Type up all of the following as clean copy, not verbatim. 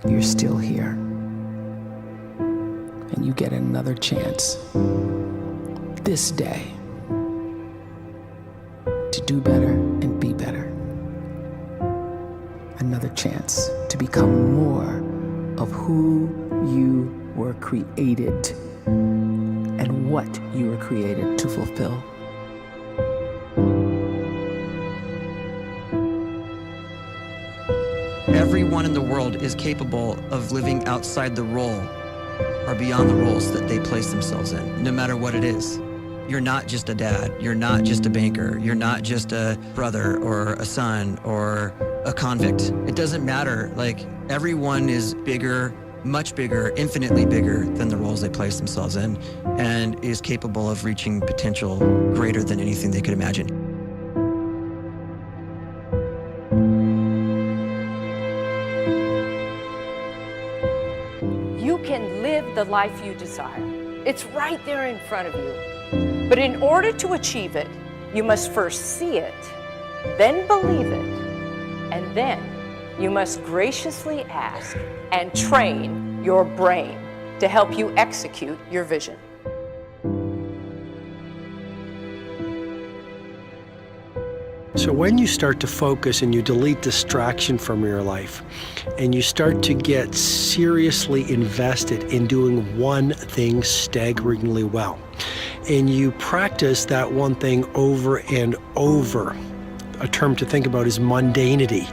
you're still here. And you get another chance this day to do better and be better. Another chance to become more of who you were created and what you were created to fulfill. Everyone in the world is capable of living outside the role or beyond the roles that they place themselves in, no matter what it is. You're not just a dad, you're not just a banker, you're not just a brother or a son or a convict. It doesn't matter. Like, everyone is bigger, much bigger, infinitely bigger than the roles they place themselves in, and is capable of reaching potential greater than anything they could imagine. You can live the life you desire. It's right there in front of you. But in order to achieve it, you must first see it, then believe it, and then you must graciously ask and train your brain to help you execute your vision. So when you start to focus and you delete distraction from your life, and you start to get seriously invested in doing one thing staggeringly well, and you practice that one thing over and over, a term to think about is mundanity.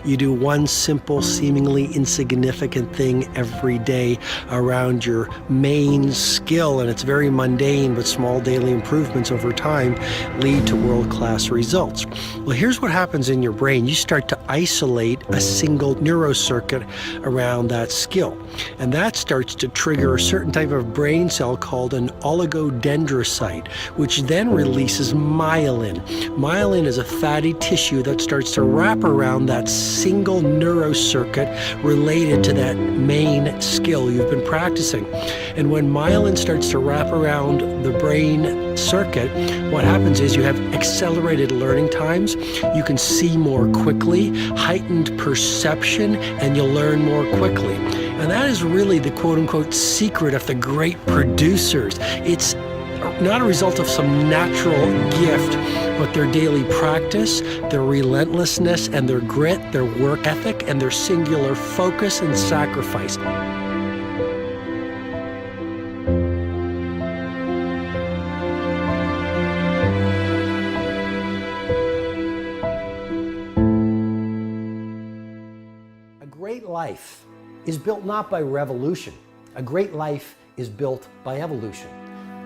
You do one simple, seemingly insignificant thing every day around your main skill, and it's very mundane, but small daily improvements over time lead to world-class results. Well, here's what happens in your brain. You start to isolate a single neurocircuit around that skill, and that starts to trigger a certain type of brain cell called an oligodendrocyte, which then releases myelin. Myelin is a fatty tissue that starts to wrap around that single neurocircuit related to that main skill you've been practicing. And when myelin starts to wrap around the brain circuit, what happens is you have accelerated learning times, you can see more quickly, heightened perception, and you'll learn more quickly. And that is really the quote-unquote secret of the great producers. It's not a result of some natural gift, but their daily practice, their relentlessness and their grit, their work ethic, and their singular focus and sacrifice. A great life is built not by revolution. A great life is built by evolution.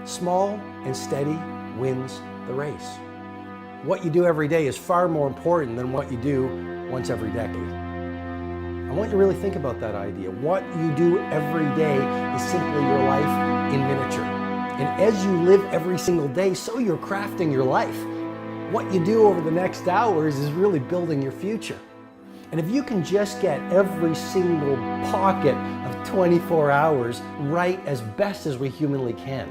Small and steady wins the race. What you do every day is far more important than what you do once every decade. I want you to really think about that idea. What you do every day is simply your life in miniature. And as you live every single day, so you're crafting your life. What you do over the next hours is really building your future. And if you can just get every single pocket of 24 hours right as best as we humanly can,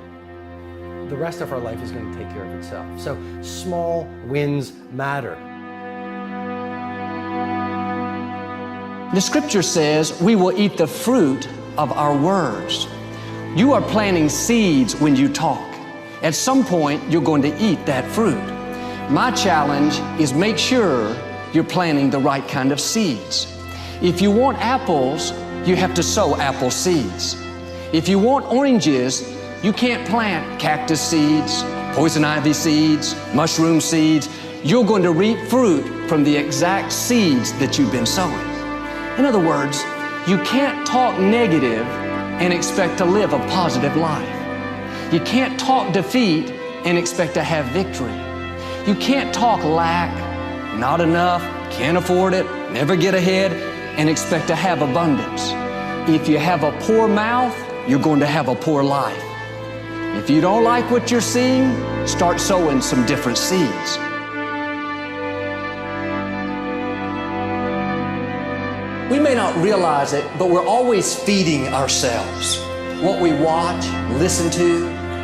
the rest of our life is going to take care of itself. So small wins matter. The scripture says we will eat the fruit of our words. You are planting seeds when you talk. At some point, you're going to eat that fruit. My challenge is make sure you're planting the right kind of seeds. If you want apples, you have to sow apple seeds. If you want oranges, you can't plant cactus seeds, poison ivy seeds, mushroom seeds. You're going to reap fruit from the exact seeds that you've been sowing. In other words, you can't talk negative and expect to live a positive life. You can't talk defeat and expect to have victory. You can't talk lack, not enough, can't afford it, never get ahead, and expect to have abundance. If you have a poor mouth, you're going to have a poor life. If you don't like what you're seeing, start sowing some different seeds. We may not realize it, but we're always feeding ourselves. What we watch, listen to,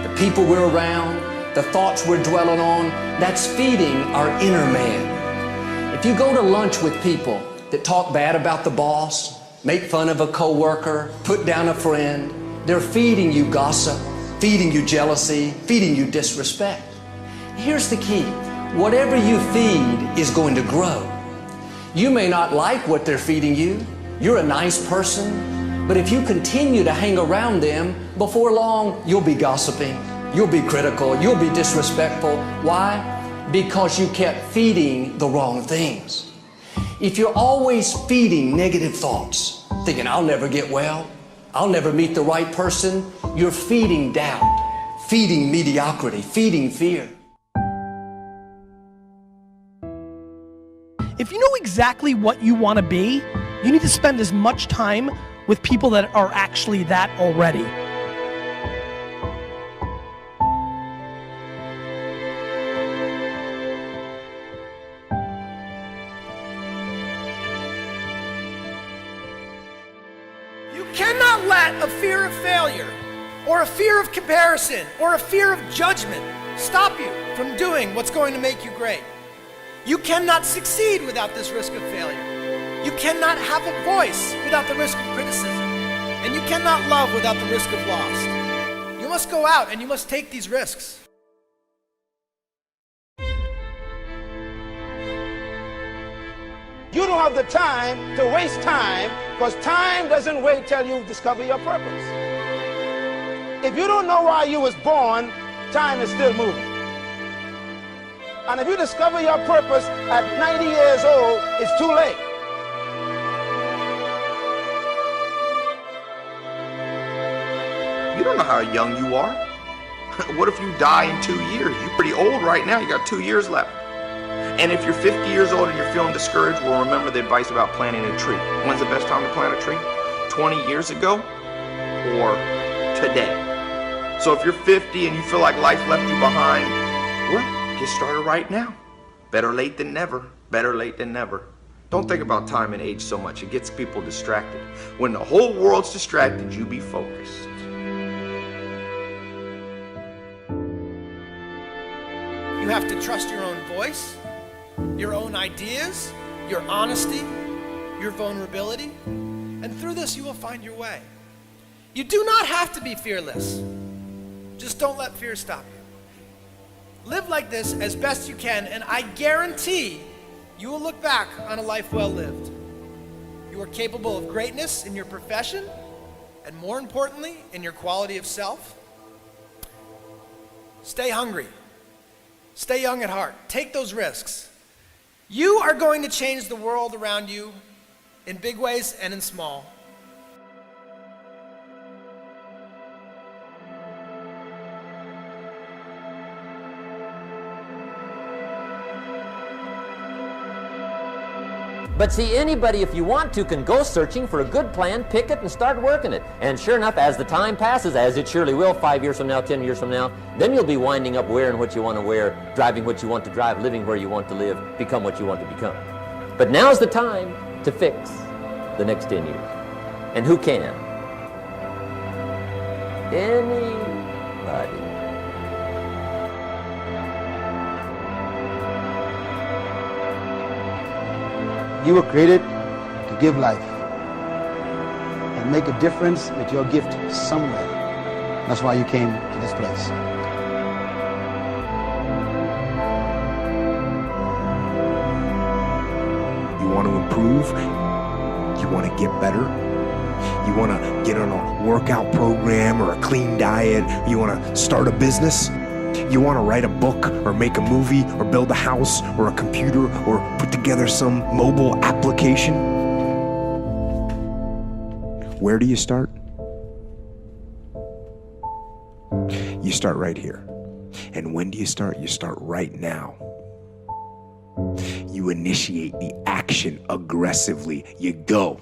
the people we're around, the thoughts we're dwelling on, that's feeding our inner man. If you go to lunch with people that talk bad about the boss, make fun of a coworker, put down a friend. They're feeding you gossip, feeding you jealousy, feeding you disrespect. Here's the key. Whatever you feed is going to grow. You may not like what they're feeding you. You're a nice person, but if you continue to hang around them, before long, you'll be gossiping, you'll be critical, you'll be disrespectful. Why? Because you kept feeding the wrong things. If you're always feeding negative thoughts, thinking, I'll never get well, I'll never meet the right person, you're feeding doubt, feeding mediocrity, feeding fear. If you know exactly what you want to be, you need to spend as much time with people that are actually that already. You cannot let a fear of failure, or a fear of comparison, or a fear of judgment stop you from doing what's going to make you great. You cannot succeed without this risk of failure. You cannot have a voice without the risk of criticism. And you cannot love without the risk of loss. You must go out and you must take these risks. You don't have the time to waste time, because time doesn't wait till you discover your purpose. If you don't know why you was born, time is still moving. And if you discover your purpose at 90 years old, it's too late. You don't know how young you are. What if you die in 2 years? You're pretty old right now. You got 2 years left. And if you're 50 years old and you're feeling discouraged, well, remember the advice about planting a tree. When's the best time to plant a tree? 20 years ago or today? So if you're 50 and you feel like life left you behind, well, get started right now. Better late than never. Better late than never. Don't think about time and age so much. It gets people distracted. When the whole world's distracted, you be focused. You have to trust your own voice, your own ideas, your honesty, your vulnerability, and through this you will find your way. You do not have to be fearless. Just don't let fear stop you. Live like this as best you can, and I guarantee you will look back on a life well lived. You are capable of greatness in your profession, and more importantly, in your quality of self. Stay hungry. Stay young at heart. Take those risks. You are going to change the world around you in big ways and in small. But see, anybody, if you want to, can go searching for a good plan, pick it, and start working it. And sure enough, as the time passes, as it surely will, 5 years from now, 10 years from now, then you'll be winding up wearing what you want to wear, driving what you want to drive, living where you want to live, become what you want to become. But now's the time to fix the next 10 years. And who can? Anybody. You were created to give life and make a difference with your gift somewhere. That's why you came to this place. You want to improve? You want to get better? You want to get on a workout program or a clean diet? You want to start a business? You want to write a book or make a movie or build a house or a computer or put together some mobile application? Where do you start? You start right here. And when do you start? You start right now. You initiate the action aggressively. You go.